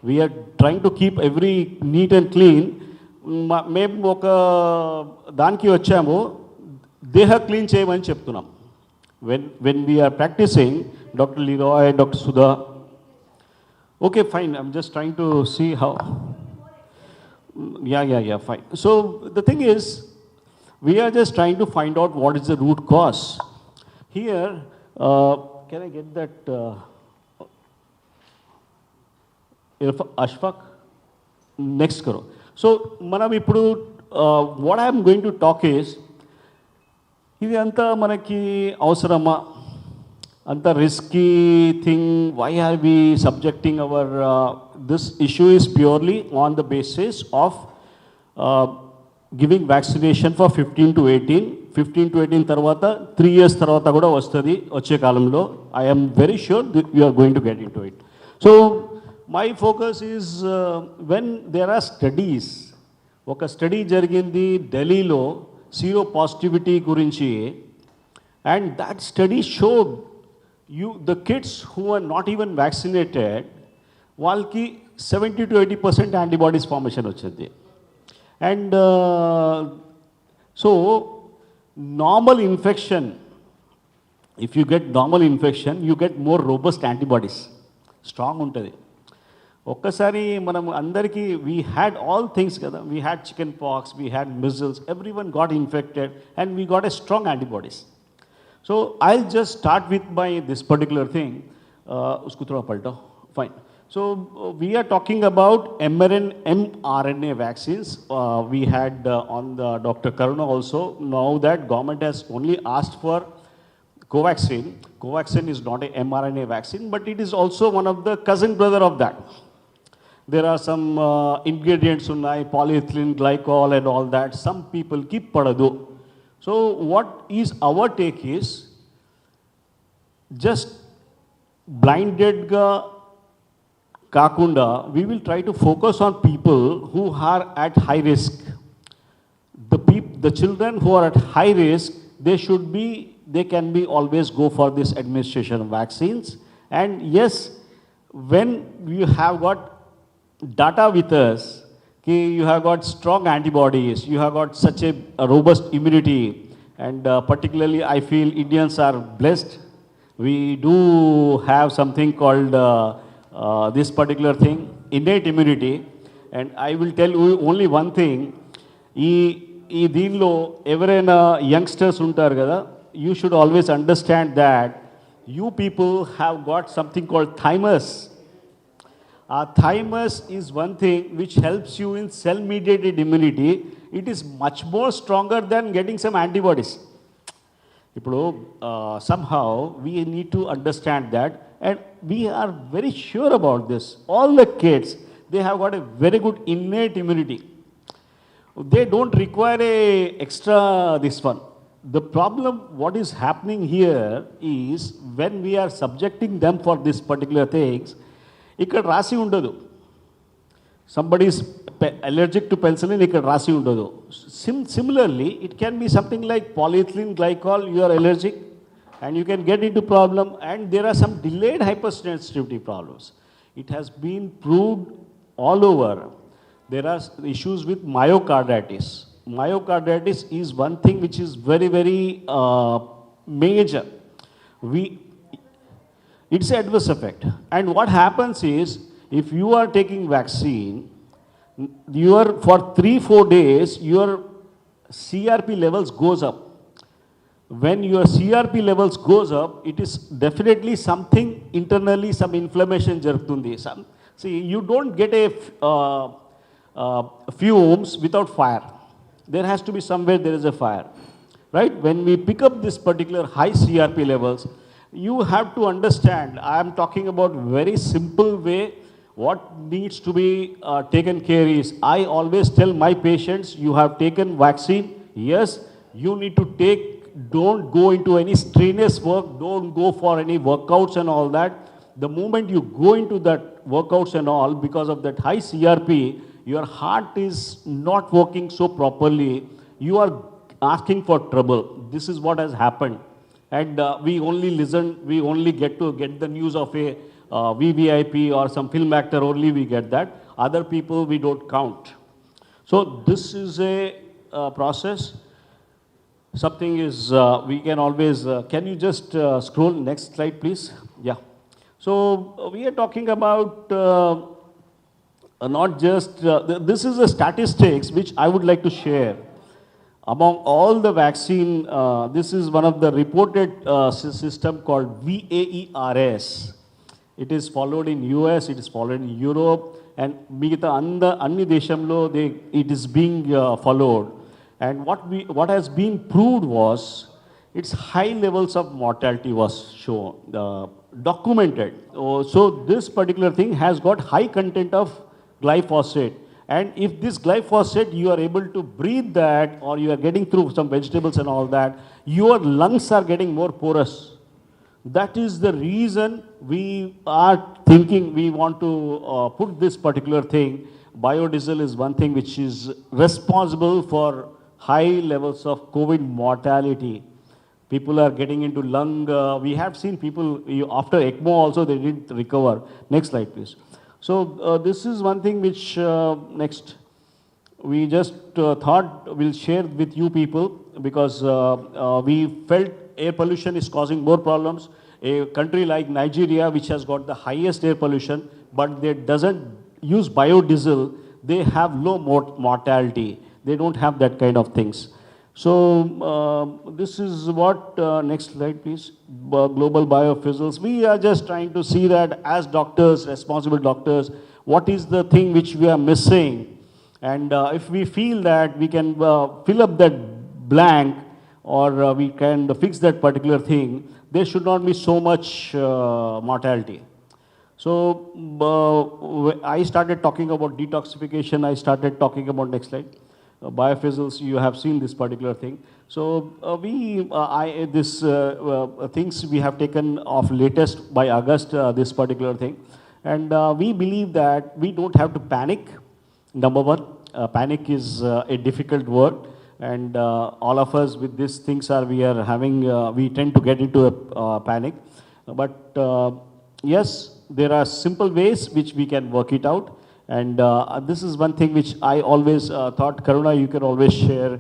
We are trying to keep every neat and clean. మేము ఒక దానికి వచ్చాము, దేహ క్లీన్ చేయమని చెప్తున్నాం. When we are practicing, Dr. Leroy, Dr. Sudha, okay, fine, I'm just trying to see how. Yeah, fine. So the thing is, we are just trying to find out what is the root cause. Here, can I get that, Ashfaq? Next karo. So, manam ippudu, what I am going to talk is, ఇది అంతా మనకి అవసరమా, అంత risky thing, why are we subjecting our, this issue is purely on the basis of giving vaccination for 15 to 18. 15 to 18 తర్వాత 3 years తర్వాత కూడా వస్తుంది వచ్చే కాలంలో. I'm very sure you are going to get in to it. So my focus is when there are studies. ఒక study జరిగింది ఢిల్లీలో zero positivity gurinchi, and that study showed the kids who are not even vaccinated, వాళ్ళకి 70 to 80% antibodies formation వచ్చింది. And so normal infection, if you get normal infection, you get more robust antibodies, strong ఉంటుంది. ఒక్కసారి మనం అందరికీ we had all things కదా, we had chicken pox, we had measles, every one got infected and we got a strong antibodies. So I just start with my this particular thing. उसको थोड़ा पलटो, fine. So we are talking about mRNA vaccines. We had on the Dr. Karuna also. Now that government has only asked for Covaxin. Covaxin is not a mRNA vaccine, but it is also one of the cousin brother of that. There are some ingredients unnai, polyethylene glycol and all that. Some people keep padadu. So what is our take is, just blinded ga kakunda, we will try to focus on people who are at high risk. The children who are at high risk, they can be always go for this administration of vaccines. And yes, when you have got data with us, you have got strong antibodies, you have got such a robust immunity, and particularly I feel Indians are blessed. We do have something called this particular thing, innate immunity. And I will tell you only one thing, ఈ దీనిలో ఎవరైనా youngsters ఉంటారు కదా, you should always understand that you people have got something called thymus. Thymus is one thing which helps you in cell-mediated immunity. It is much more stronger than getting some antibodies. Somehow we need to understand that, and we are very sure about this. All the kids, they have got a very good innate immunity. They don't require a extra this one. The problem, what is happening here is, when we are subjecting them for this particular things, ఇక్కడ రాసి ఉండదు. Somebody is allergic to penicillin, ఇక్కడ రాసి ఉండదు. Similarly, it can be something like polyethylene glycol, you are allergic and you can get into problem, and there are some delayed hypersensitivity problems. It has been proved all over. There are issues with myocarditis. Myocarditis is one thing which is very, very major. It's an adverse effect. And what happens is, if you are taking vaccine, for 3-4 days, your CRP levels goes up. When your CRP levels goes up, it is definitely something internally, some inflammation jargutundi. See, you don't get fumes without fire. There has to be somewhere there is a fire, right? When we pick up this particular high CRP levels, you have to understand, I am talking about very simple way. What needs to be taken care is, I always tell my patients, you have taken vaccine, yes, you need to take, don't go into any strenuous work, don't go for any workouts and all that. The moment you go into that workouts and all, because of that high CRP, your heart is not working so properly, you are asking for trouble. This is what has happened. And we only get the news of a VVIP or some film actor only we get that. Other people we don't count. So this is a process. Something is, we can always, can you just scroll next slide, please? Yeah. So we are talking about not just, this is the statistics which I would like to share. Among all the vaccine, this is one of the reported system called VAERS. It is followed in US, it is followed in Europe, and Anni Deshamlo, it is being followed. And what has been proved was its high levels of mortality was shown, documented. So this particular thing has got high content of glyphosate. And if this glyphosate, you are able to breathe that, or you are getting through some vegetables and all that, your lungs are getting more porous. That is the reason we are thinking we want to put this particular thing. Biodiesel is one thing which is responsible for high levels of COVID mortality. People are getting into lung, we have seen people, after ECMO also they didn't recover. Next slide, please. So this is one thing which, next, we just thought we'll share with you people, because we felt air pollution is causing more problems. A country like Nigeria, which has got the highest air pollution, but they doesn't use biodiesel, they have low mortality. They don't have that kind of things. So this is what, next slide please, global biofuels. We are just trying to see that as doctors, responsible doctors, what is the thing which we are missing? And if we feel that we can fill up that blank, or we can fix that particular thing, there should not be so much mortality. So I started talking about detoxification, I started talking about, next slide, biofuels. You have seen this particular thing. So things we have taken off latest by August, this particular thing. And we believe that we don't have to panic, number one. Panic is a difficult word. And all of us with these things we tend to get into a panic. But yes, there are simple ways which we can work it out. And this is one thing which I always thought, Karuna, you can always share